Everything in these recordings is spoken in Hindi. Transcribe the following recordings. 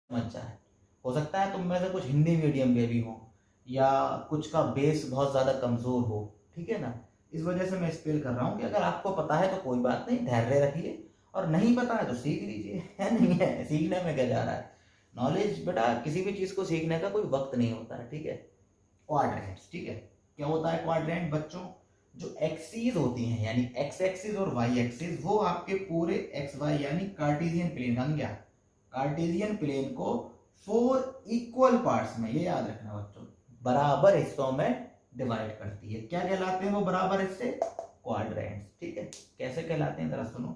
समझ जाए। हो सकता है तुम में से कुछ हिंदी मीडियम के भी हो या कुछ का बेस बहुत ज़्यादा कमज़ोर हो, ठीक है ना। इस वजह से मैं स्पेल कर रहा हूँ कि अगर आपको पता है तो कोई बात नहीं, धैर्य रखिए, और नहीं पता है तो सीख लीजिए, है नहीं है, सीखने में क्या जा रहा है। नॉलेज बेटा किसी भी चीज़ को सीखने का कोई वक्त नहीं होता है, ठीक है। क्वाड्रेंट्स, ठीक है, क्या होता है क्वाड्रेंट बच्चों, जो एक्सीज होती हैं यानी एक्स एक्सिस और वाई एक्सिस, वो आपके पूरे एक्स वाई यानी कार्टेशियन प्लेन बन गया, कार्टेशियन प्लेन को 4 इक्वल पार्ट्स में, ये याद रखना बच्चों, बराबर हिस्सों में डिवाइड करती है। क्या कहलाते हैं वो बराबर हिस्से? क्वाड्रेंट्स, ठीक है। कैसे कहलाते हैं जरा सुनो।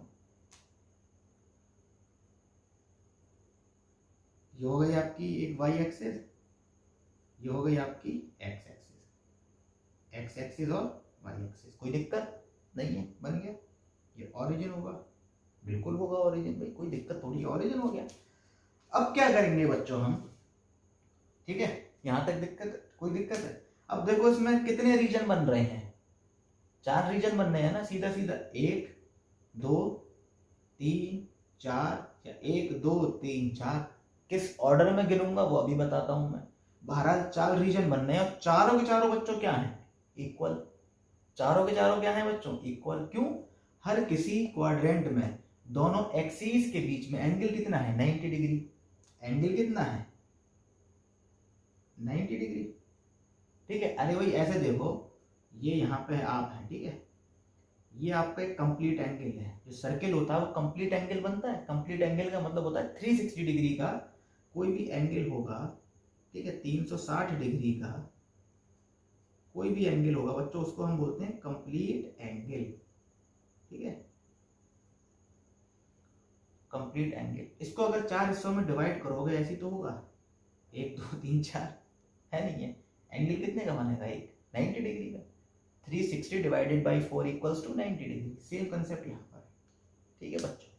ये हो गई आपकी एक वाई एक्सिस, ये हो गई आपकी एक्स एक्सिस, एक्स एक्सिस और वाई एक्सिस, कोई दिक्कत नहीं है, बन गया। ये ओरिजिन होगा, बिल्कुल होगा ओरिजिन भाई, कोई दिक्कत थोड़ी, ओरिजिन हो गया। अब क्या करेंगे बच्चों हम, ठीक है, यहां तक दिक्कत, कोई दिक्कत है? अब देखो इसमें कितने रीजन बन रहे हैं, 4 रीजन बन रहे हैं ना, सीधा सीधा 1 2 3 4, या 1 2 3 4, किस ऑर्डर में गिनूंगा वो अभी बताता हूं मैं। बहरहाल 4 रीजन बन रहे हैं और चारों के चारों बच्चों क्या है? इक्वल। चारों के चारों क्या है बच्चों? इक्वल। क्यों? हर किसी क्वाड्रेंट में दोनों एक्सिस के बीच में एंगल कितना है? 90 डिग्री। एंगल कितना है? 90 डिग्री, ठीक है। अरे भाई ऐसे देखो, ये यहाँ पे आप है, ठीक है, ये आपका एक कंप्लीट एंगल है, जो सर्किल होता है वो कंप्लीट एंगल बनता है। कंप्लीट एंगल का मतलब होता है 360 डिग्री का कोई भी एंगल होगा, ठीक है, 360 डिग्री का कोई भी एंगल होगा बच्चों, उसको हम बोलते हैं कंप्लीट एंगल, ठीक है, कंप्लीट एंगल। इसको अगर 4 हिस्सों में डिवाइड करोगे ऐसी तो होगा 1 2 3 4, है नहीं है। एंगल कितने का बनेगा? एक 90 डिग्री का। 360 divided by 4 equals to 90 degree. Same concept यहाँ पर, ठीक है बच्चों।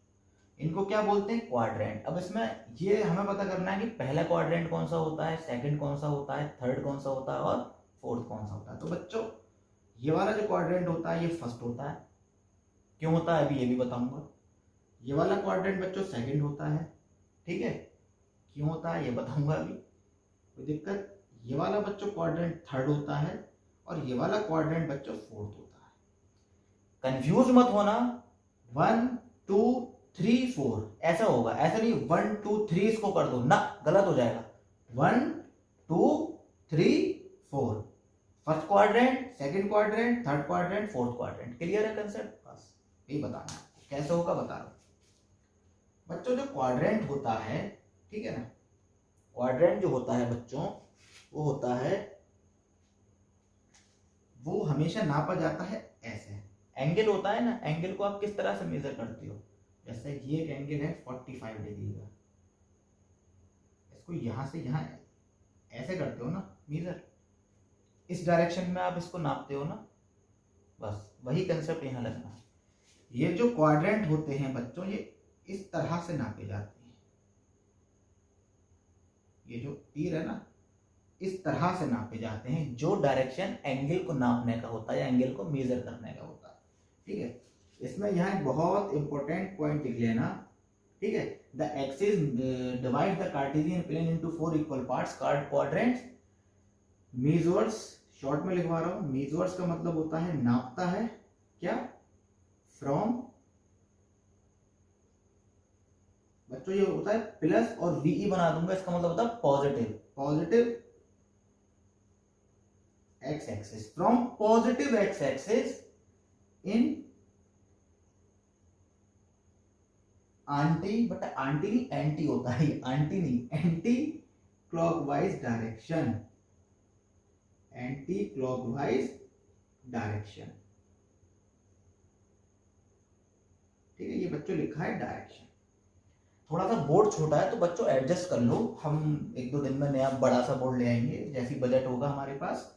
इनको क्या बोलते हैं? क्वाड्रेंट। अब इसमें ये हमें पता करना है कि पहला क्वाड्रेंट कौन सा होता है, सेकंड कौन सा होता है, थर्ड कौन सा होता है और फोर्थ कौन सा होता है। तो बच्चों ये वाला जो क्वाड्रेंट होता है ये फर्स्ट होता है। क्यों होता है अभी ये भी बताऊंगा। ये वाला क्वाड्रेंट बच्चों सेकंड होता है, ठीक है, क्यों होता है ये बताऊंगा अभी, कोई दिक्कत। ये वाला बच्चों क्वाड्रेंट थर्ड होता है और ये वाला क्वाड्रेंट बच्चों फोर्थ होता है। कंफ्यूज मत होना, 1 2 3 4 ऐसा होगा, ऐसा नहीं 1 2 3 इसको कर दो ना, गलत हो जाएगा। 1 2 3 4, first quadrant, second quadrant, third quadrant, fourth quadrant. Clear है कंसेप्ट? बस यही बताना है, कैसे होगा बता रहा हूं बच्चों। जो क्वाड्रेंट होता है, ठीक है ना, क्वाड्रेंट जो होता है बच्चों वो होता है, वो हमेशा नापा जाता है ऐसे। एंगल होता है ना, एंगल को आप किस तरह से मेजर करते हो? जैसे ये एक एंगल है 45 डिग्री का, इसको यहां से यहां ऐसे करते हो ना मेजर, इस डायरेक्शन में आप इसको नापते हो ना, बस वही कंसेप्ट यहां लगना है। ये जो क्वाड्रेंट होते हैं बच्चों ये इस तरह से नापे जाते हैं, ये जो तीर है ना इस तरह से नापे जाते हैं, जो डायरेक्शन एंगल को नापने का होता है या एंगल को मेजर करने का होता है, ठीक है। इसमें यहाँ एक बहुत इंपॉर्टेंट पॉइंट लिख लेना, ठीक है। The axis divide the Cartesian plane into 4 equal parts called quadrants. Measures, short में लिखवा रहा हूं, मेजर्स का मतलब होता है नापता है, क्या? फ्रॉम, बच्चों ये होता है प्लस और वीई बना दूंगा, इसका मतलब होता है positive, positive x axis, from positive x axis in aunty, but aunty नहीं एंटी होता है, आंटी नहीं, anti clockwise direction, anti clockwise direction, ठीक है। ये बच्चों लिखा है डायरेक्शन। थोड़ा सा बोर्ड छोटा है तो बच्चों एडजस्ट कर लो, हम 1-2 दिन में नया बड़ा सा बोर्ड ले आएंगे जैसी बजट होगा हमारे पास।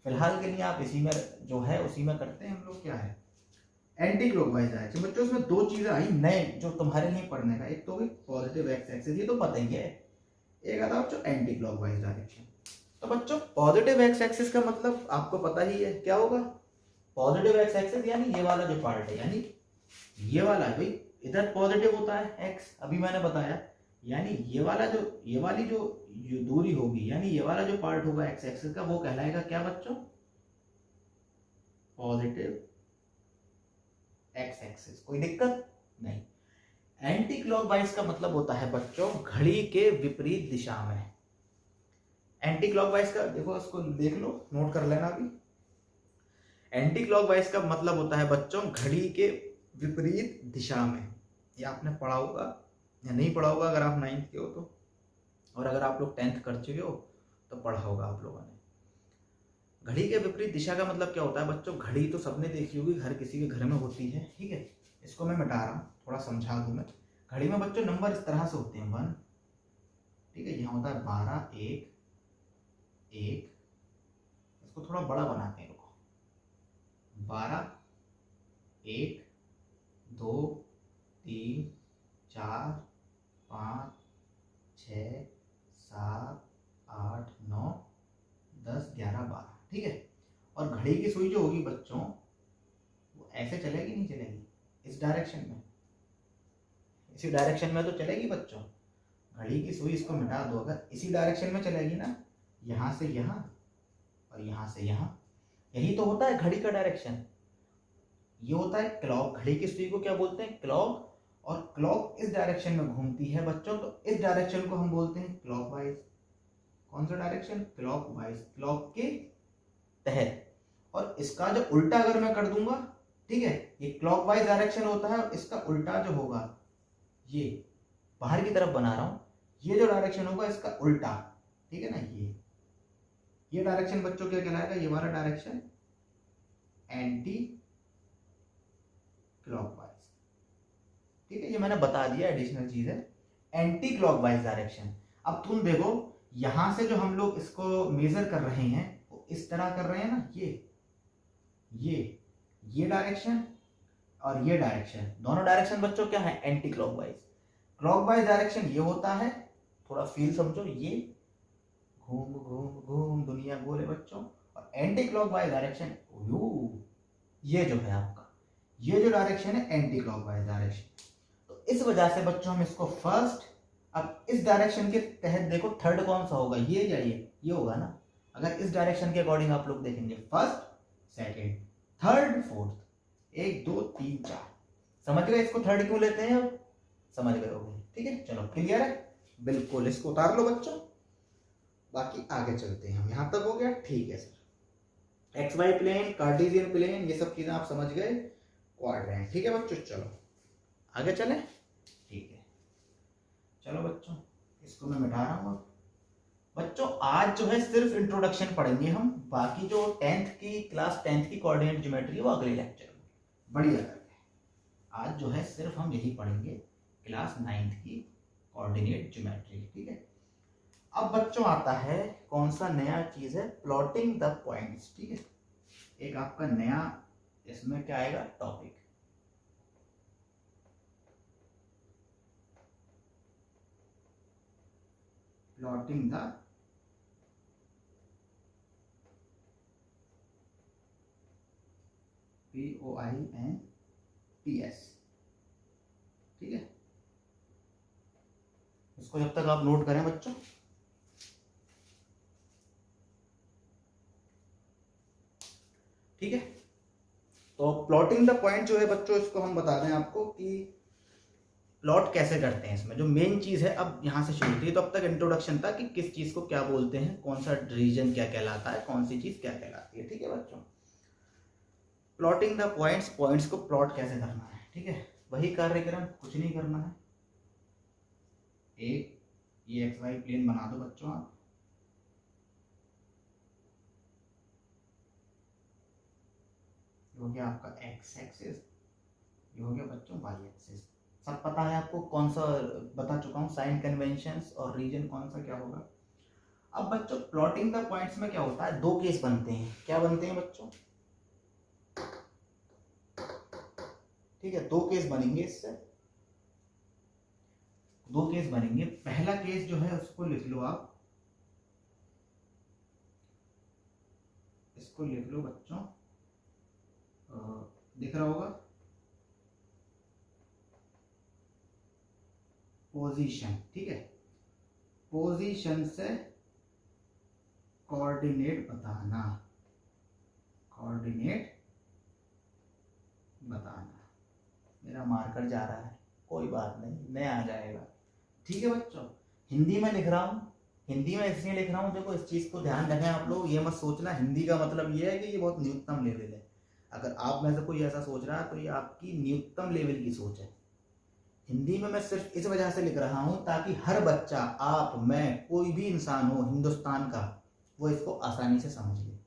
फिलहाल के लिए आप इसी में जो है उसी में करते हैं हम लोग। क्या है? Anti clockwise direction. बच्चों इसमें 2 चीजें आई नए जो तुम्हारे लिए पढ़ने का, एक तो पॉजिटिव एक्स एक्सिस, ये तो पता ही है, एक आता बच्चों एंटी क्लॉकवाइज डायरेक्शन। तो बच्चों पॉजिटिव एक्स एक्सिस का मतलब आपको पता ही है क्या होगा। पॉजिटिव एक्स एक्सिस यानी ये वाला जो पार्ट है, यानी ये वाला भाई इधर पॉजिटिव होता है एक्स, अभी मैंने बताया, यानी ये वाली जो दूरी होगी, यानी ये वाला जो पार्ट होगा एक्स एक्सिस का, वो कहलाएगा क्या बच्चों? Positive x axis. कोई दिक्कत नहीं। एंटी क्लॉकवाइज का मतलब होता है बच्चों घड़ी के विपरीत दिशा में। एंटी क्लॉकवाइज का देखो, इसको देख लो, नोट कर लेना भी। एंटी क्लॉकवाइज का मतलब होता है बच्चों घड़ी के विपरीत दिशा में। ये आपने पढ़ा होगा या नहीं पढ़ा होगा अगर आप 9th के हो तो, और अगर आप लोग 10th कर चुके हो तो पढ़ा होगा आप लोगों ने। घड़ी के विपरीत दिशा का मतलब क्या होता है बच्चों? घड़ी तो सबने देखी होगी, हर किसी के घर में होती है, ठीक है। इसको मैं मिटा रहा हूँ, थोड़ा समझा दूं मैं। घड़ी में बच्चों नंबर इस तरह से होते हैं 1, ठीक है, यहाँ होता है 12, 1, 1। इसको थोड़ा बड़ा बनाते हैं, रुको। 12, 1, 2, 3, 4, 5, 6, 7, 8, 9, 10, 11, 12, ठीक है। और घड़ी की सुई जो होगी बच्चों, वो ऐसे चलेगी नहीं चलेगी? इस डायरेक्शन में, इसी डायरेक्शन में तो चलेगी बच्चों। घड़ी की सुई, इसको मिटा दो, अगर इसी डायरेक्शन में चलेगी ना, यहाँ से यहाँ और यहाँ से यहाँ, यही तो होता है घड़ी का डायरेक्शन। ये होता है क्लॉक। घड़ी की सुई को क्या बोलते हैं? क्लॉक। और क्लॉक इस डायरेक्शन में घूमती है बच्चों, तो इस डायरेक्शन को हम बोलते हैं क्लॉकवाइज। कौन सा डायरेक्शन? क्लॉकवाइज, क्लॉक के तहत। और इसका जो उल्टा अगर मैं कर दूंगा, ठीक है, ये क्लॉकवाइज डायरेक्शन होता है, और इसका उल्टा जो होगा, ये बाहर की तरफ बना रहा हूं, ये जो डायरेक्शन होगा इसका उल्टा, ठीक है ना, ये डायरेक्शन बच्चों क्या कहलाएगा? ये वाला डायरेक्शन एंटी क्लॉकवाइज, ठीक है। ये मैंने बता दिया, एडिशनल चीज है, एंटी क्लॉकवाइज डायरेक्शन। अब तुम देखो, यहां से जो हम लोग इसको मेजर कर रहे हैं, वो इस तरह कर रहे हैं ना, ये डायरेक्शन और ये डायरेक्शन, दोनों डायरेक्शन बच्चों क्या है? Anti clockwise. क्लॉकवाइज डायरेक्शन ये होता है, थोड़ा फील समझो, ये घूम घूम घूम दुनिया गोल है बच्चों। और एंटी क्लॉकवाइज डायरेक्शन ये जो है आपका, ये जो डायरेक्शन है एंटी क्लॉकवाइज डायरेक्शन। तो इस वजह से बच्चों हम इसको फर्स्ट, अब इस डायरेक्शन के तहत देखो थर्ड कौन सा होगा? ये या ये होगा ना। अगर इस डायरेक्शन के अकॉर्डिंग आप लोग देखेंगे, फर्स्ट, सेकेंड, थर्ड, फोर्थ, 1, 2, 3, 4। समझ गए इसको थर्ड क्यों लेते हैं? अब समझ गए होंगे, ठीक है। चलो क्लियर है, बिल्कुल, इसको उतार लो बच्चों, बाकी आगे चलते हैं हम। यहां तक हो गया? ठीक है sir. X y plane, Cartesian plane, ये सब चीजें आप समझ गए, क्वाड्रेंट, ठीक है बच्चों। चलो आगे चले, ठीक है। चलो बच्चों, इसको मैं मिटा रहा हूँ। बच्चों आज जो है सिर्फ इंट्रोडक्शन पढ़ेंगे हम, बाकी जो 10th की क्लास 10th की कोऑर्डिनेट ज्योमेट्री वो अगले लेक्चर में बढ़िया करके। आज जो है सिर्फ हम यही पढ़ेंगे, क्लास 9th की कोऑर्डिनेट ज्योमेट्री, ठीक है। अब बच्चों आता है कौन सा नया चीज है? प्लॉटिंग द पॉइंट्स, ठीक है। एक आपका नया इसमें क्या आएगा? टॉपिक। प्लॉटिंग द POINTS, ठीक है। इसको जब तक आप नोट करें बच्चों, ठीक है। तो प्लॉटिंग द पॉइंट जो है बच्चों, इसको हम बता दें आपको कि प्लॉट कैसे करते हैं। इसमें जो मेन चीज है, अब यहां से शुरू थी, तो अब तक इंट्रोडक्शन था कि किस चीज को क्या बोलते हैं, कौन सा रीजन क्या कहलाता है, कौन सी चीज क्या कहलाती है, ठीक है बच्चों। प्लॉटिंग द पॉइंट्स, पॉइंट्स को प्लॉट कैसे करना है, ठीक है। वही कार्यक्रम, कुछ नहीं करना है। एक ये एक्स वाई प्लेन बना दो बच्चों आप, ये हो गया आपका एक्स एक्सिस, ये हो गया बच्चों वाई एक्सिस। सब पता है आपको, कौन सा बता चुका हूँ, साइन कन्वेंशंस और रीजन कौन सा क्या होगा। अब बच्चों प्लॉटिंग द पॉइंट्स में क्या होता है? दो केस बनते हैं। क्या बनते हैं बच्चों? ठीक है, दो केस बनेंगे इससे, दो केस बनेंगे। पहला केस जो है उसको लिख लो आप, इसको लिख लो बच्चों, दिख रहा होगा, पोजीशन, ठीक है, पोजीशन से कोऑर्डिनेट बताना, कोऑर्डिनेट बताना। मेरा मार्कर जा रहा है, कोई बात नहीं, नया आ जाएगा। ठीक है बच्चों, हिंदी में लिख रहा हूँ, हिंदी में इसलिए लिख रहा हूँ, देखो इस चीज को ध्यान रखें आप लोग, ये मत सोचना हिंदी का मतलब ये है कि ये बहुत न्यूनतम लेवल है। अगर आप में से कोई ऐसा सोच रहा है तो ये आपकी न्यूनतम लेवल की सोच है। हिंदी में मैं सिर्फ इस वजह से लिख रहा हूं ताकि हर बच्चा, आप, मैं, कोई भी इंसान हो हिंदुस्तान का, वो इसको आसानी से समझ ले।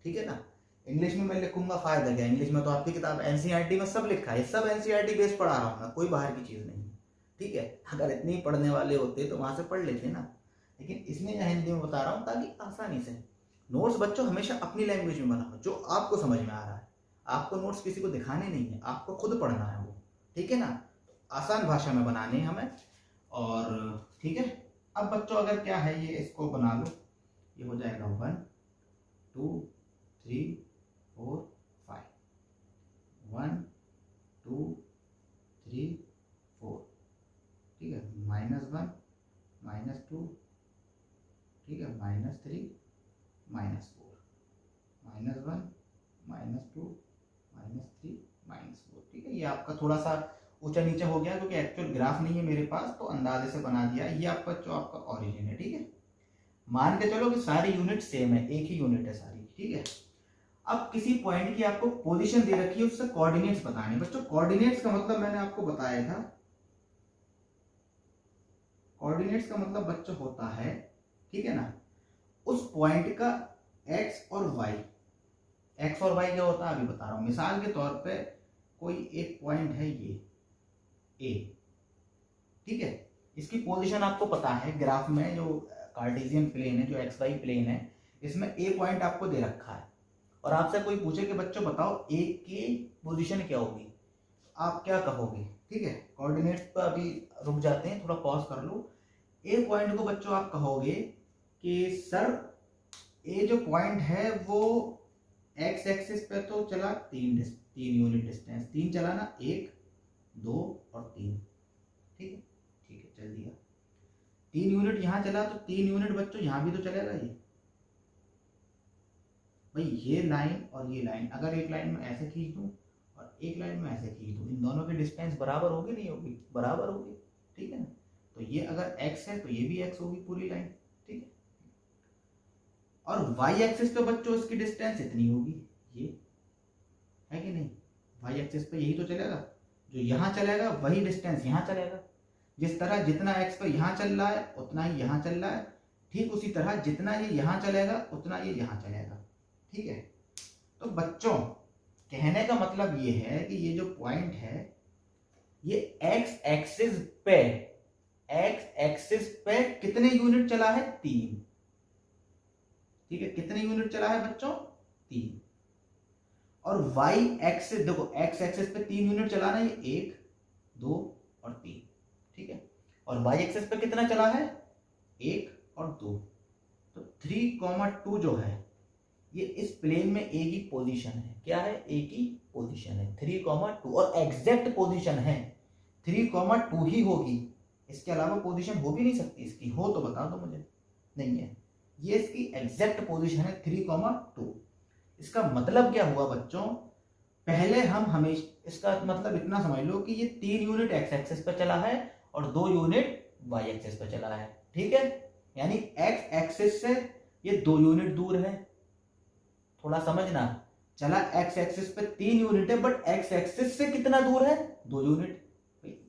ठीक है ना। इंग्लिश में मैं लिखूंगा, फायदा क्या, इंग्लिश में तो आपकी किताब एनसीईआरटी में सब लिखा है, सब एनसीईआरटी बेस पढ़ा रहा हूँ मैं, कोई बाहर की चीज नहीं। ठीक है, अगर इतने ही पढ़ने वाले होते तो वहां से पढ़ लेते ना, लेकिन इसलिए मैं हिंदी में बता रहा हूँ ताकि आसानी से। नोट्स बच्चों हमेशा अपनी लैंग्वेज में बनाओ, जो आपको समझ में आ रहा है। आपको नोट्स किसी को दिखाने नहीं है, आपको खुद पढ़ना है वो। ठीक है ना, आसान भाषा में बनाने हैं हमें। और ठीक है, अब बच्चों अगर क्या है, ये इसको बना लो, ये हो जाएगा 1 2 3 4 5, 1 2 3 4, ठीक है, -1 -2, ठीक है, -3 -4, -1 -2 -3 -4। ठीक है, ये आपका थोड़ा सा ऊंचा नीचे हो गया क्योंकि एक्चुअल ग्राफ नहीं है मेरे पास, तो अंदाजे से बना दिया। ये आपका जो आपका ओरिजिन है। ठीक है, मान के चलो कि सारी यूनिट सेम है, एक ही यूनिट है सारी। ठीक है, अब किसी पॉइंट की आपको पोजीशन दे रखी है, उससे कोऑर्डिनेट्स बताने। बच्चों कोऑर्डिनेट्स का मतलब मैंने आपको बताया था, कोऑर्डिनेट्स का मतलब बच्चों होता है, ठीक है ना, उस पॉइंट का एक्स और वाई। एक्स और वाई क्या होता है अभी बता रहा हूं। मिसाल के तौर पे कोई एक पॉइंट है ये ए, ठीक है, इसकी पोजीशन आपको पता है, ग्राफ में जो कार्टेशियन प्लेन है, जो एक्स वाई प्लेन है, इसमें ए पॉइंट आपको दे रखा है। और आपसे कोई पूछे कि बच्चों बताओ ए की पोजीशन क्या होगी, आप क्या कहोगे। ठीक है, कोऑर्डिनेट्स पर अभी रुक जाते हैं, थोड़ा पॉज कर लो। ए पॉइंट को बच्चों आप कहोगे कि सर ए जो पॉइंट है वो एक्स एक्सिस पे तो चला 3 यूनिट डिस्टेंस, 3 चला ना, 1 2 और 3। ठीक है, ठीक है, चल दिया। 3 यूनिट यहाँ चला तो 3 यूनिट बच्चों यहाँ भी तो चलेगा। ये भाई ये लाइन और ये लाइन, अगर एक लाइन में ऐसे खींच दूं और एक लाइन में ऐसे खींच दूं, इन दोनों की डिस्टेंस बराबर होगी नहीं होगी, बराबर होगी। ठीक है ना, तो ये अगर x है तो ये भी x होगी पूरी लाइन। ठीक है, और y एक्सिस पे बच्चों इसकी डिस्टेंस इतनी होगी, ये है कि नहीं, y एक्सिस पे यही तो चलेगा, जो यहाँ चलेगा वही डिस्टेंस यहाँ चलेगा। जिस तरह जितना x पे यहाँ चल रहा है उतना ही यहाँ चल रहा है, ठीक उसी तरह जितना ये यहाँ चलेगा उतना ये यहाँ चलेगा। ठीक है, तो बच्चों कहने का मतलब ये है कि ये जो पॉइंट है ये x एक्सिस पे कितने यूनिट चला है, 3। ठीक है, कितने यूनिट चला है बच्चों, 3। और y एक्सिस देखो, x एक्सिस पे 3 यूनिट चला ना, ये 1 2 और 3। ठीक है, और y एक्सिस पे कितना चला है, 1 और 2। तो 3,2 जो है ये इस प्लेन में ए की पोजीशन है। क्या है, ए की पोजीशन है 3,2, और एग्जैक्ट पोजीशन है 3,2 ही होगी, इसके अलावा पोजीशन हो भी नहीं सकती इसकी, हो तो बता दो मुझे, नहीं है, ये इसकी एग्जैक्ट पोजीशन है 3,2। इसका मतलब क्या हुआ बच्चों, पहले हम हमेशा, इसका मतलब इतना समझ लो कि ये 3 यूनिट एक्स एक्सिस पे चला है और 2 यूनिट वाई एक्सिस पे चला है। ठीक है, यानी एक्स एक्सिस से ये 2 यूनिट दूर है, थोड़ा समझना, चला एक्स एक्सिस पे 3 यूनिट है, बट एक्स एक्सिस से कितना दूर है, 2 यूनिट।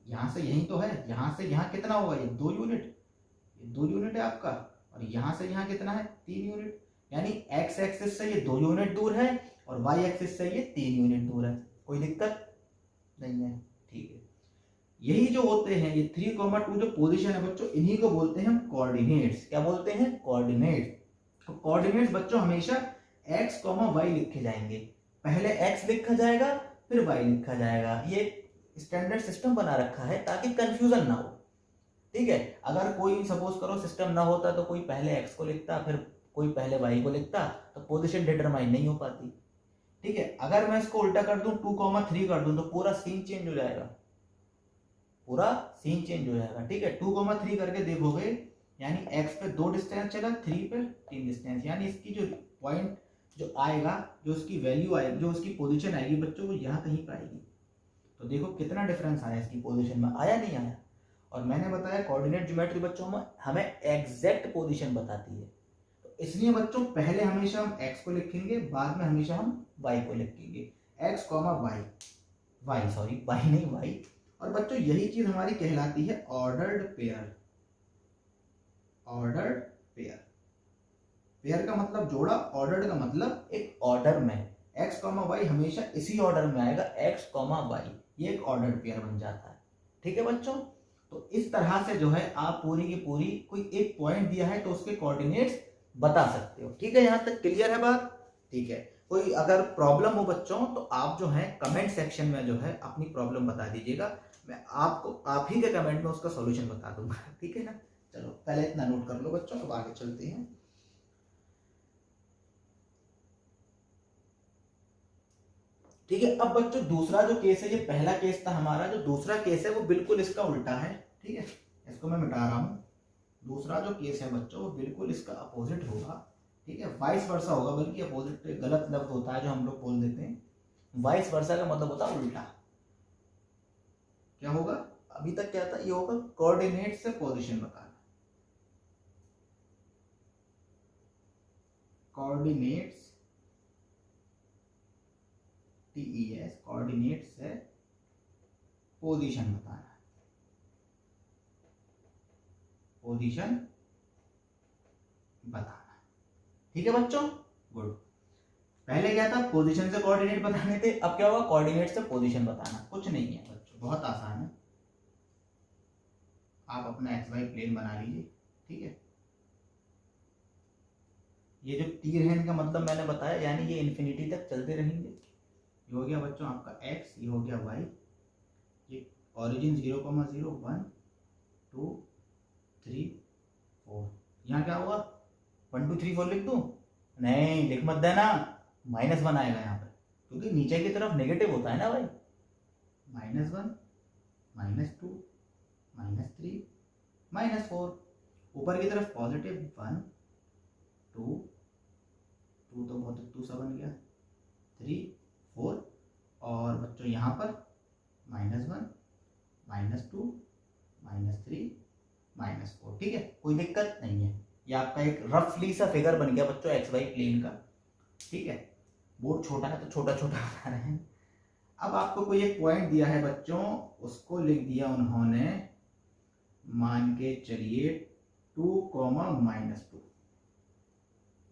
यहां से यही तो है, यहां से यहां कितना होगा, ये 2 यूनिट, ये 2 यूनिट है आपका, और यहां से यहां कितना है, 3 यूनिट। यानी एक्स एक्सिस से ये 2 यूनिट दूर है और वाई एक्सिस से ये 3 यूनिट दूर है। कोई दिक्कत नहीं है। ठीक है, यही जो होते हैं ये 3,2 जो पोजीशन है बच्चों, इन्हीं को बोलते हैं हम कोऑर्डिनेट्स। क्या बोलते हैं, कोऑर्डिनेट्स। तो कोऑर्डिनेट्स बच्चों हमेशा x, y लिखे जाएंगे, पहले x लिखा जाएगा फिर y लिखा जाएगा। ये स्टैंडर्ड सिस्टम बना रखा है ताकि कंफ्यूजन ना हो। ठीक है, अगर कोई सपोज करो सिस्टम ना होता तो कोई पहले x को लिखता फिर कोई पहले y को लिखता, तो पोजीशन डिटरमाइन नहीं हो पाती। ठीक है, अगर मैं इसको उल्टा कर दूं 2,3 कर दूं तो पूरा सीन चेंज हो जाएगा, पूरा सीन चेंज हो जाएगा। ठीक है, 2,3 करके देखोगे यानी x पे 2 डिस्टेंस चला, 3 पे 3 डिस्टेंस, यानी इसकी जो पॉइंट जो आएगा, जो उसकी वैल्यू आएगी, जो उसकी पोजीशन आएगी बच्चों, वो यहाँ कहीं पर आएगी। तो देखो कितना डिफरेंस आया इसकी पोजीशन में, आया नहीं आया। और मैंने बताया कोऑर्डिनेट ज्योमेट्री बच्चों में हमें एग्जैक्ट पोजीशन बताती है, तो इसलिए बच्चों पहले हमेशा हम x को लिखेंगे, बाद में हमेशा हम y को लिखेंगे, x, y, सॉरी y नहीं y। और बच्चों यही चीज हमारी कहलाती है ordered pair. Ordered pair, pair का मतलब जोड़ा, ऑर्डर्ड का मतलब एक ऑर्डर में, x, y हमेशा इसी ऑर्डर में आएगा, x, y, ये एक ऑर्डर्ड पेयर बन जाता है। ठीक है बच्चों, तो इस तरह से जो है आप पूरी की पूरी कोई एक पॉइंट दिया है तो उसके कोऑर्डिनेट्स बता सकते हो। ठीक है, यहां तक क्लियर है बात? ठीक है, कोई अगर प्रॉब्लम हो बच्चों तो आप जो है कमेंट सेक्शन में जो है अपनी प्रॉब्लम बता दीजिएगा, मैं आपको आप ही के कमेंट में उसका सॉल्यूशन बता दूंगा। ठीक है ना, चलो पहले इतना नोट कर लो बच्चों, अब आगे चलते हैं। ठीक है, अब बच्चों दूसरा जो केस है, ये पहला केस था हमारा, जो दूसरा केस है वो बिल्कुल इसका उल्टा है। ठीक है, इसको मैं मिटा रहा हूं। दूसरा जो केस है बच्चों वो बिल्कुल इसका अपोजिट होगा। ठीक है, वाइस वर्सा होगा, बल्कि अपोजिट गलत लफ्ज होता है जो हम लोग बोल देते हैं। वाइस वर्सा का मतलब होता है उल्टा। क्या होगा? अभी तक क्या था, ये होगा कोऑर्डिनेट से पोजीशन बताना, कोऑर्डिनेट्स, TES, कोऑर्डिनेट से पोजीशन बताना, पोजीशन बताना। ठीक है बच्चों, गुड। पहले क्या था, पोजीशन से कोऑर्डिनेट बताने थे, अब क्या होगा, कोऑर्डिनेट से पोजीशन बताना। कुछ नहीं है बच्चों, बहुत आसान है। आप अपना XY प्लेन बना लीजिए। ठीक है, ये जो तीर है इनका मतलब मैंने बताया, यानी ये इन्फिनिटी तक चलते रहेंगे। ये हो गया बच्चों आपका x, ये हो गया y, ये ओरिजिन 0,0, 1, 2, 3, 4। यहाँ क्या होगा, 1, 2, 3, 4 लिख दूं? नहीं, लिख मत देना, -1 आएगा यहाँ पे, क्योंकि नीचे की तरफ नेगेटिव होता है ना भाई। -1, -2, -3, -4, ऊपर की तरफ पॉजिटिव 1, 2 तो बहुत 2 सा बन गया, 3, 4, और बच्चों यहाँ पर -1, -2, -3, -4। ठीक है, कोई दिक्कत नहीं है, ये आपका एक रफली सा फिगर बन गया बच्चों XY प्लेन का। ठीक है, बोर्ड छोटा है तो छोटा छोटा बता रहे हैं। अब आपको कोई एक पॉइंट दिया है बच्चों, उसको लिख दिया उन्होंने, मान के चलिए 2, -2,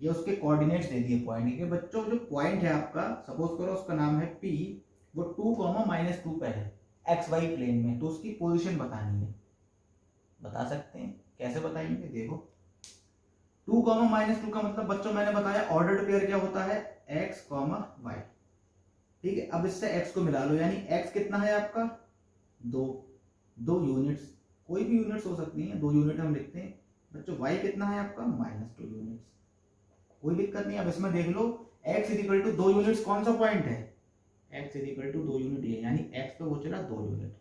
ये उसके कोऑर्डिनेट्स दे दिए पॉइंट के। बच्चों जो पॉइंट है आपका, सपोज करो उसका नाम है P, वो 2, -2 पे है XY प्लेन में, तो उसकी पोजीशन बतानी है। बता सकते हैं, कैसे बताएंगे? देखो 2, -2 का मतलब बच्चों मैंने बताया ऑर्डर्ड पेयर क्या होता है, x, y। ठीक है, अब इससे x को मिला लो, यानी x कितना है आपका 2 यूनिट्स, कोई भी यूनिट्स हो सकती हैं, 2 यूनिट हम लिखते हैं बच्चों। y कितना है आपका -2 यूनिट्स, कोई दिक्कत नहीं। अब इसमें देख लो x इक्वल टू 2 यूनिट्स, कौन सा पॉइंट है, x इक्वल टू 2 यूनिट है, यानी x पे वो चला 2 यूनिट,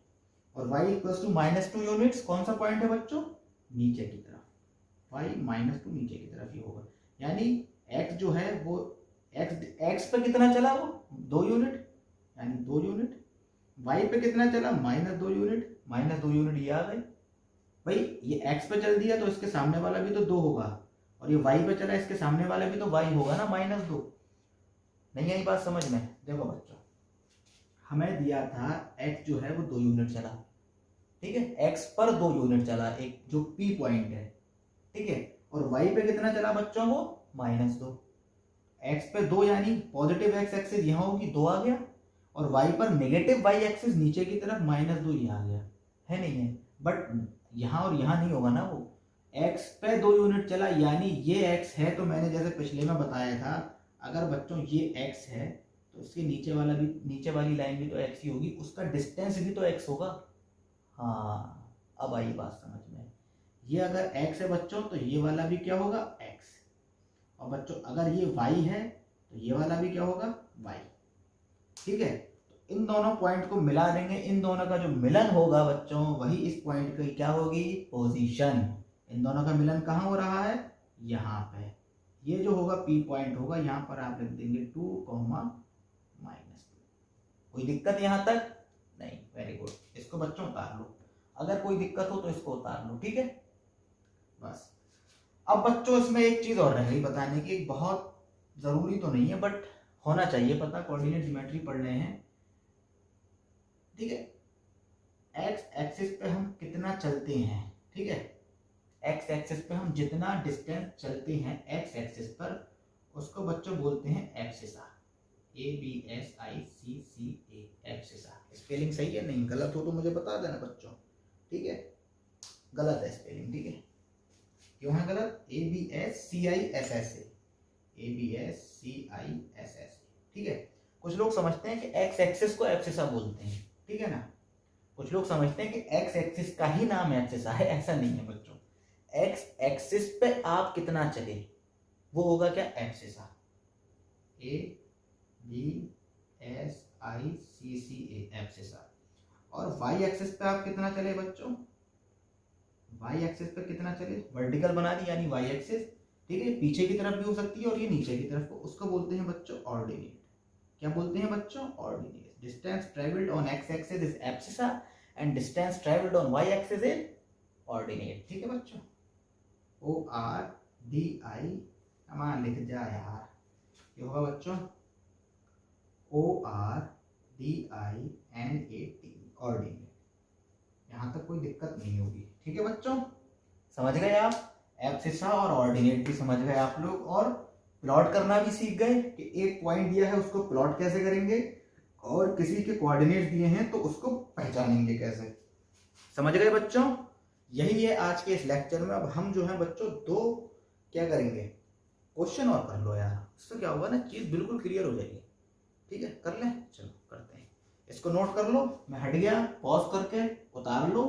और y इक्वल टू -2 यूनिट्स, कौन सा पॉइंट है बच्चों, नीचे की तरफ, y -2 नीचे की तरफ ही होगा, यानी x जो है वो x पे कितना चला, वो 2 यूनिट, यानी 2 यूनिट। y पे कितना चला, -2 यूनिट, -2 यूनिट ये आ गए भाई। ये x पे चल दिया तो इसके सामने वाला भी तो 2 होगा, और ये y पे चला, इसके सामने वाला भी तो y होगा ना, -2। नहीं आई बात समझ में? देखो बच्चों, हमें दिया था x जो है वो 2 यूनिट चला। ठीक है, x पर 2 यूनिट चला, एक जो P पॉइंट है। ठीक है, और y पे कितना चला बच्चों, वो -2। x पे 2 यानी पॉजिटिव x एक्सिस यहाँ होगी, 2 आ गया, और y पर नेगेटिव y एक्सिस नीचे की तरफ -2 ये आ गया, है नहीं है? बट यहाँ और यहाँ नहीं होगा ना, वो x पे 2 यूनिट चला, यानी ये x है, तो मैंने जैसे पिछले में बताया था, अगर बच्चों ये x है तो उसके नीचे वाला भी, नीचे वाली लाइन भी तो x ही होगी, उसका डिस्टेंस भी तो x होगा। हाँ, अब आई बात समझ में। ये अगर x है बच्चों तो ये वाला भी क्या होगा, x, और बच्चों अगर ये y है तो ये वाला भी क्या होगा, y। ठीक है, तो इन दोनों पॉइंट को मिला देंगे, इन दोनों का जो मिलन होगा बच्चों वही इस पॉइंट की क्या होगी, पोजीशन। इन दोनों का मिलन कहाँ हो रहा है, यहाँ पे। ये जो होगा P पॉइंट होगा, यहाँ पर आप लिख देंगे 2, -2। कोई दिक्कत यहाँ तक नहीं, वेरी गुड। इसको बच्चों उतार लो, अगर कोई दिक्कत हो तो इसको उतार लो, ठीक है। बस अब बच्चों इसमें एक चीज और रह गई बताने की, एक बहुत जरूरी तो नहीं है बट होना चाहिए पता, कोऑर्डिनेट ज्योमेट्री पढ़ रहे हैं, ठीक है। एक्स एक्सिस पे हम कितना चलते हैं, ठीक है, एक्स एक्सिस पे हम जितना डिस्टेंस चलते हैं एक्स एक्सिस पर, उसको बच्चों बोलते हैं एब्सिसा, ABSICCA, एब्सिसा। स्पेलिंग सही है, नहीं गलत हो तो मुझे बता देना बच्चों, ठीक है। गलत है स्पेलिंग, ठीक है। क्यों है गलत, ABSCISSA, ABSCISSA, ठीक है। कुछ लोग समझते हैं कि एक्स एक्सिस को एब्सिसा बोलते हैं, ठीक है ना। कुछ लोग समझते हैं कि एक्स एक्सिस का ही नाम एब्सिसा है, ऐसा नहीं है बच्चों। एक्स एक्सिस पे आप कितना चले वो होगा क्या, एब्सिसा, ABSICCA, एब्सिसा। और वाई एक्सिस पे आप कितना चले बच्चों, वाई एक्सिस पे कितना चले, वर्टिकल बना दी यानी वाई एक्सिस, ठीक है। पीछे की तरफ भी हो सकती है और ये नीचे की तरफ को, उसको बोलते हैं बच्चों ऑर्डिनेट। क्या बोलते हैं बच्चों, ordinate. Distance travelled on x axis is abscissa and distance travelled on y axis is ordinate, ठीक है बच्चों। ORDI, हमारा लिख जा यार, ये होगा बच्चों ORDINAT, ऑर्डिनेट। यहाँ तक कोई दिक्कत नहीं होगी, ठीक है बच्चों, समझ गए आप। एब्सिसा और ऑर्डिनेट भी समझ गए आप लोग, और प्लॉट करना भी सीख गए कि एक पॉइंट दिया है उसको प्लॉट कैसे करेंगे, और किसी के कोऑर्डिनेट दिए हैं तो उसको पहचानेंगे कैसे, समझ गए बच्चों। यही है आज के इस लेक्चर में। अब हम जो है बच्चों दो क्या करेंगे, क्वेश्चन और कर लो यार, इससे क्या होगा ना, चीज बिल्कुल क्लियर हो जाएगी, ठीक है। कर लें, चलो करते हैं। इसको नोट कर लो, मैं हट गया, पॉज करके उतार लो,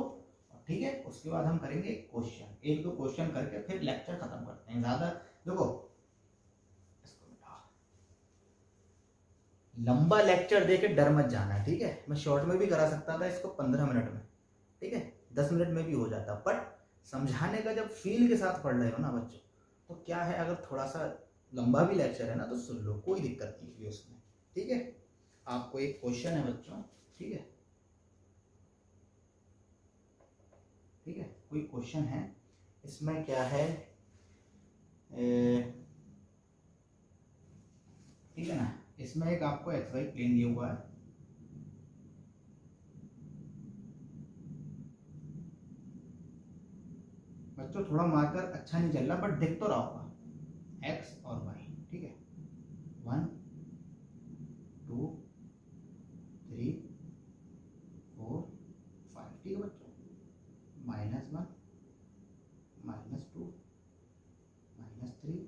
ठीक है। उसके बाद हम करेंगे क्वेश्चन, एक दो क्वेश्चन करके फिर लेक्चर खत्म करते हैं। ज्यादा देखो इसको लंबा लेक्चर देके डर मत जाना, ठीक है। मैं शॉर्ट में भी करा सकता था इसको 15 मिनट में, ठीक है, 10 मिनट में भी हो जाता, बट समझाने का जब फील के साथ पढ़ रहे हो ना बच्चों, तो क्या है, अगर थोड़ा सा लंबा भी लेक्चर है ना तो सुन लो, कोई दिक्कत नहीं होगी उसमें, ठीक है। आपको एक क्वेश्चन है बच्चों, ठीक है, ठीक है, कोई क्वेश्चन है, इसमें क्या है, ठीक है ना, इसमें एक आपको XY प्लेन दिया हुआ है, बच्चों थोड़ा मार्कर अच्छा नहीं चल रहा बट दिख तो रहा होगा, X और Y, ठीक है, 1 2 3 4 5, ठीक है बच्चों, -1 -2 -3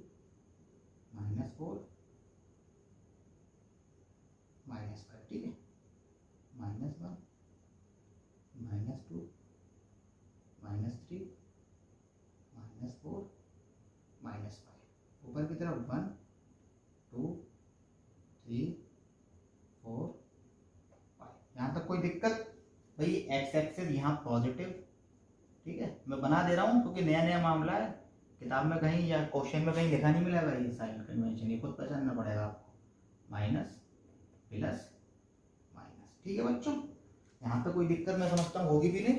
-4 -5, ठीक है, -1 -2 -3 -4 -5, ऊपर की तरफ 1 2 3 4 5। यहाँ तक कोई दिक्कत भाई, एक्स एक्सिस यहाँ पॉजिटिव, ठीक है, मैं बना दे रहा हूँ क्योंकि नया नया मामला है, किताब में कहीं या क्वेश्चन में कहीं लिखा नहीं मिलेगा ये साइन कन्वेंशन, ये खुद पहचानना पड़ेगा आपको, माइनस प्लस माइनस, ठीक है बच्चों। यहाँ पे कोई दिक्कत मैं समझता हूँ होगी भी नहीं,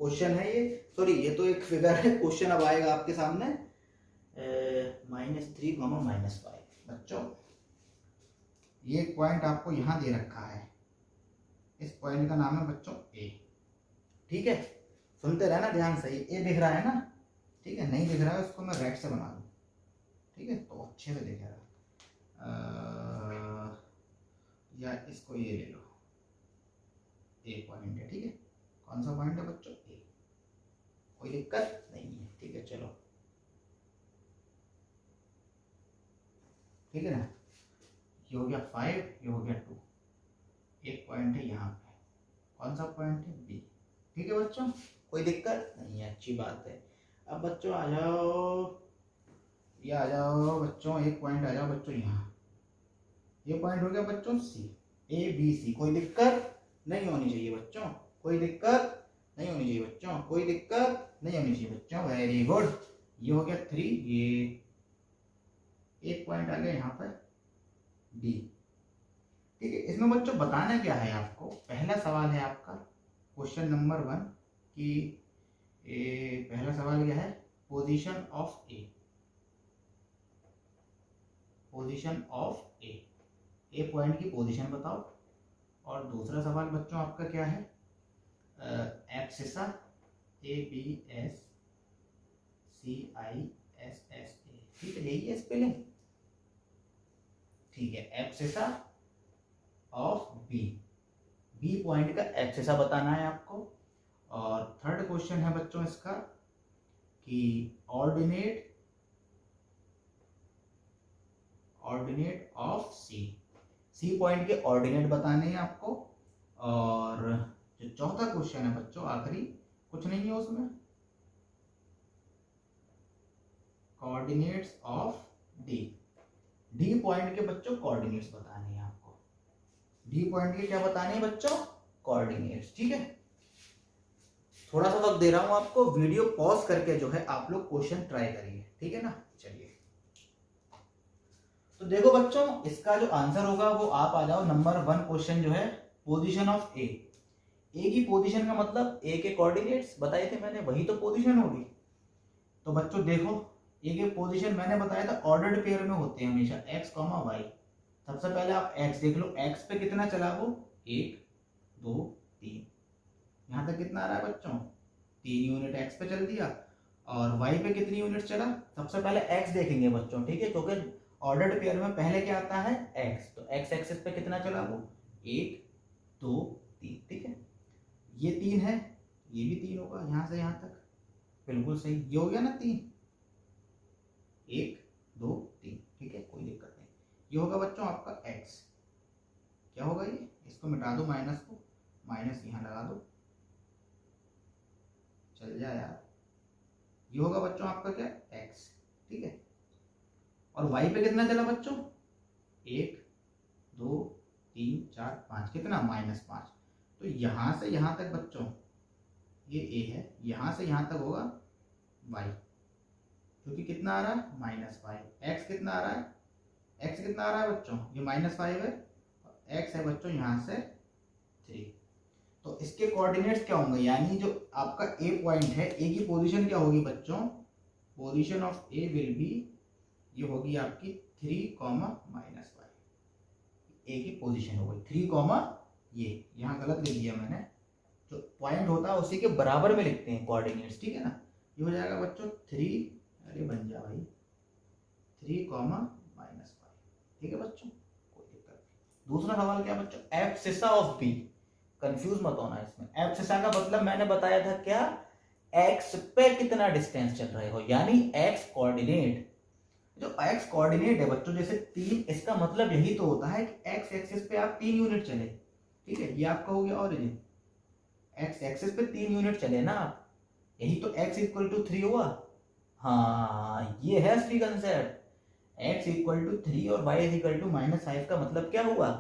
क्वेश्चन है ये, सॉरी ये तो एक फिगर है, क्वेश्चन अब आएगा आपके सामने, -3, -5। बच्चों ये एक पॉइंट आपको यहाँ दे रखा है, इस पॉइंट का नाम है बच्चों A, ठीक है, सुनते रहना ध्यान से, A दिख रहा है ना, ठीक है, नहीं दिख रहा है उसको मैं रेड से बना दूँ, ठीक है, तो अच्छे से दिखेगा, या इसको ये ले लो, A पॉइंट है, ठीक है, कौन सा पॉइंट है बच्चों, A, कोई दिक्कत नहीं है, ठीक है, चलो, ठीक है ना, ये हो गया 5, ये हो गया 2, एक पॉइंट है यहाँ पे, कौन सा पॉइंट है, B, ठीक है बच्चों, कोई दिक्कत नहीं है, अच्छी बात है। अब बच्चों आ जाओ, ये आ जाओ बच्चों, एक पॉइंट आ जाओ बच्चों यहाँ, ये पॉइंट हो गया बच्चों C, ABC, कोई दिक्कत नहीं होनी चाहिए बच्चों, कोई दिक्कत नहीं होनी चाहिए बच्चों, कोई दिक्कत नहीं होनी चाहिए बच्चों। वेरी गुड, ये हो गया 3, ये एक पॉइंट आ गया यहाँ पर D। ठीक है, इसमें बच्चों बताना क्या है आपको, पहला सवाल है आपका क्वेश्चन नंबर 1 कि पहला सवाल क्या है, position of A, position of A point की पोजीशन बताओ। और दूसरा सवाल बच्चों आपका क्या है, एब्सिसा ABS CISSA, ठीक है, यही है स्पेलिंग। ठीक है, एब्सिसा ऑफ बी पॉइंट का एब्सिसा बताना है आपको। और थर्ड क्वेश्चन है बच्चों इसका कि ऑर्डिनेट ऑफ सी पॉइंट के ऑर्डिनेट बताने हैं आपको। और जो चौथा क्वेश्चन है बच्चों, आखिरी, कुछ नहीं है उसमें, कोऑर्डिनेट्स ऑफ डी पॉइंट के बच्चों कोऑर्डिनेट्स बताने हैं आपको। डी पॉइंट के क्या बताने हैं बच्चों, कोऑर्डिनेट्स। ठीक है, थोड़ा सा वक्त दे रहा हूं आपको, वीडियो पॉज करके जो है आप लोग क्वेश्चन ट्राई करिए, ठीक है ना। चलिए, तो देखो बच्चों, इसका जो आंसर होगा वो आप आ जाओ, नंबर 1 क्वेश्चन जो है पोजीशन ऑफ ए की पोजीशन का मतलब ए के कोऑर्डिनेट्स बताए थे मैंने, वही तो पोजीशन होगी। तो बच्चों देखो, ए के पोजीशन मैंने बताया था ऑर्डर्ड पेयर में होते हैं हमेशा, x, y। सबसे पहले आप x देख लो, x पे कितना चला वो, 1 2 3, यहाँ तक कितना आ रहा है बच्चों, 3 यूनिट x पे चल दिया। और y पे कितनी यूनिट चला, सबसे पहले x देखेंगे बच्चों, ठीक है, क्योंकि ऑर्डर्ड पेयर में पहले क्या आता है, x। तो x एक्सिस पे कितना चला वो, 1 2 3, ठीक है, ये 3 है, ये भी 3 होगा, यहाँ से यहाँ तक, बिल्कुल सही, ये हो गया ना 3, 1 2 3, ठीक है, कोई दिक्कत नहीं। ये होगा बच्चों आपका x, क्या होगा ये, इसको मिटा दो, माइनस को, माइनस यहाँ लगा दो, चल जाए यार। ये होगा बच्चों आपका क्या, x, ठीक है। और y पे कितना चला बच्चों, 1 2 3 4 5, कितना, -5। तो यहाँ से यहाँ तक बच्चों ये a है, यहाँ से यहाँ तक होगा y, जो कि कितना आ रहा है, -5। x कितना आ रहा है, x कितना आ रहा है बच्चों, ये -5 है, x है बच्चों यहाँ से 3। तो इसके कोऑर्डिनेट्स क्या होंगे, यानी जो आपका ए पॉइंट है, ए की पोजीशन क्या होगी बच्चों, position of A will be, ये होगी आपकी 3, -5, ए की पोजीशन हो गई 3, ये यहाँ गलत लिख दिया मैंने, जो पॉइंट होता है उसी के बराबर में लिखते हैं कोऑर्डिनेट्स, ठीक है ना। ये हो जाएगा बच्चों 3, अरे बन जा भाई, 3, -5, ठीक है बच्चों, कोई दिक्कत नहीं। दूसरा सवाल क्या बच्चों, एब्सिसा ऑफ बी, कंफ्यूज मत होना इसमें। एब्सिसा का मतलब मैंने बताया था क्या, एक्स पे कितना डिस्टेंस चल रहे हो, यानी एक्स कोऑर्डिनेट। जो एक्स कोऑर्डिनेट है बच्चों, जैसे 3, इसका मतलब यही तो होता है कि एक्स एक्सिस पे आप 3 यूनिट चले, ठीक है, ये आपका हो गया ओरिजिन, एक्स एक्सिस पे 3 यूनिट चले ना आप, यही तो x इक्वल टू 3 हुआ। हाँ, ये है असली कंसेप्ट, x इक्वल टू 3 और y इक्वल टू -5 का मतलब क्या हुआ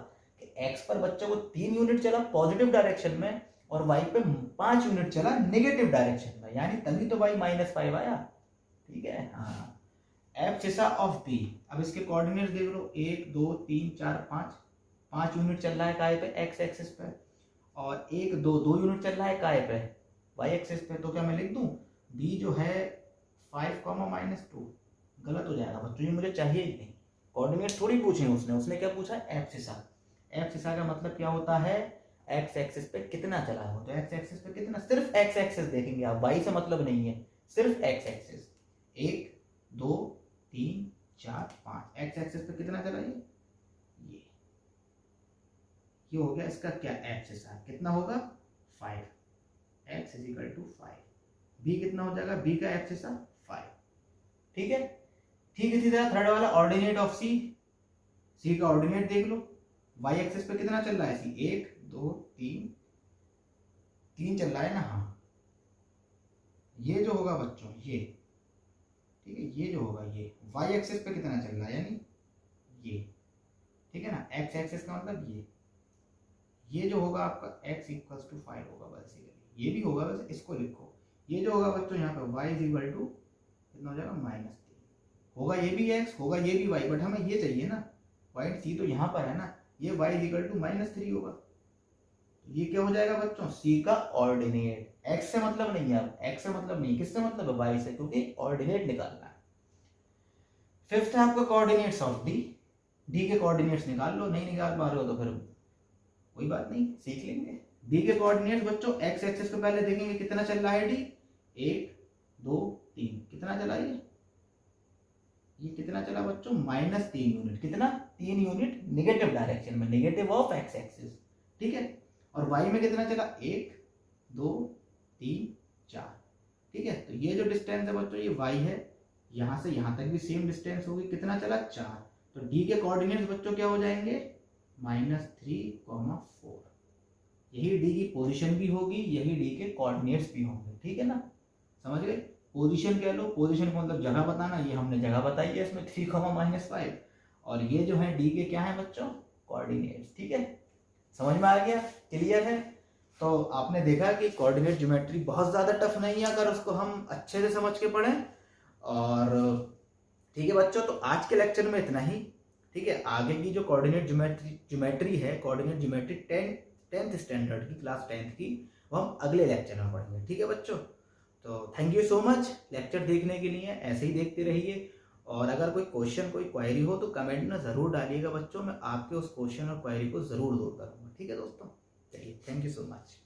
कि x पर बच्चों को 3 यूनिट चला पॉजिटिव डायरेक्शन में, और y पे 5 यूनिट चला नेगेटिव डायरेक्शन में, यानी तभी तो y -5 आया, ठीक है। हाँ, एब्सिसा ऑफ बी, अब इसके कोऑर्डिनेट्स देख लो, 1 2 3 4 5 यूनिट चल रहा है काय पे, x एक्सिस पे, और 1 2 यूनिट चल रहा है काय पे, y एक्सिस पे। तो क्या मैं लिख दूं, b जो है 5, -2, गलत हो जाएगा बच्चों, ये मुझे चाहिए ही नहीं, कोऑर्डिनेट थोड़ी पूछे उसने क्या पूछा, एब्सिसा। एब्सिसा का मतलब क्या होता है, x एक्सिस पे कितना चला है, तो x एक्सिस पे कितना, सिर्फ x एक्सिस देखेंगे आप, y से मतलब नहीं है, सिर्फ x एक्सिस, 1 2 3 4 5, एक्स एक्सिस पे कितना चला, ये हो गया इसका क्या, एब्सिसा, कितना होगा 5, x इक्वल टू 5, b कितना हो जाएगा, b का एब्सिसा 5, ठीक है। ठीक इसी तरह थर्ड वाला ऑर्डिनेट ऑफ सी का ऑर्डिनेट देख लो, y एक्सिस पे कितना चल रहा है सी, 1 2 3 चल रहा है ना, हाँ, ये जो होगा बच्चों ये, ठीक है, ये जो होगा ये y एक्सिस पे कितना चल रहा है, यानी ये, ठीक है ना, x एक्सिस का मतलब ये, ये जो होगा आपका x इक्वल्स टू 5 होगा बेसिकली, ये भी होगा वैसे, इसको लिखो। ये जो होगा बच्चों यहाँ पे y इज इक्वल टू कितना हो जाएगा -3 होगा, ये भी x होगा, ये भी y, बट हमें ये चाहिए ना, पॉइंट सी तो यहाँ पर है ना, ये y इज इक्वल टू -3 होगा। ये क्या हो जाएगा बच्चों, c का ऑर्डिनेट। x से मतलब नहीं है, अब x से मतलब नहीं, किससे मतलब है, y से, क्योंकि ऑर्डिनेट निकालना है। फिफ्थ है आपका कोऑर्डिनेट्स ऑफ डी। डी के कोऑर्डिनेट्स निकाल लो, नहीं निकाल पा रहे हो तो फिर कोई बात नहीं, सीख लेंगे। डी के कोऑर्डिनेट्स बच्चों एक्स एक्सिस पे पहले देखेंगे कितना चल रहा है डी, 1 2 3, कितना चला ये कितना चला बच्चों, -3 यूनिट, कितना 3 यूनिट निगेटिव डायरेक्शन में, निगेटिव ऑफ एक्स एक्सिस, ठीक है। और वाई में कितना चला, 1 2 3 4, ठीक है। तो ये जो डिस्टेंस है बच्चों ये वाई है, यहां से यहां तक भी सेम डिस्टेंस होगी, कितना चला 4। तो डी के कोऑर्डिनेट्स बच्चों क्या हो जाएंगे, -3, 4। यही डी की पोजीशन भी होगी, यही डी के कोऑर्डिनेट्स भी होंगे, ठीक है ना, समझ गए। पोजीशन कह लो, पोजीशन को मतलब जगह बताना, ये हमने जगह बताई है इसमें 3, -5। और ये जो है डी के क्या है बच्चों, कोऑर्डिनेट्स, ठीक है। समझ में आ गया, क्लियर है। तो आपने देखा कि कोऑर्डिनेट ज्योमेट्री बहुत ज्यादा टफ नहीं है अगर उसको हम अच्छे से समझ के पढ़ें। और ठीक है बच्चों, तो आज के लेक्चर में इतना ही, ठीक है। आगे की जो कोऑर्डिनेट ज्योमेट्री है, कोऑर्डिनेट ज्योमेट्री 10th स्टैंडर्ड की, क्लास 10th की, वो हम अगले लेक्चर में पढ़ेंगे, ठीक है बच्चों। तो thank you so much lecture देखने के लिए, ऐसे ही देखते रहिए। और अगर कोई क्वेश्चन, कोई क्वेरी हो तो कमेंट में ज़रूर डालिएगा बच्चों, मैं आपके उस क्वेश्चन और क्वेरी को ज़रूर दूर करूँगा, ठीक है दोस्तों। चलिए, थैंक यू सो मच।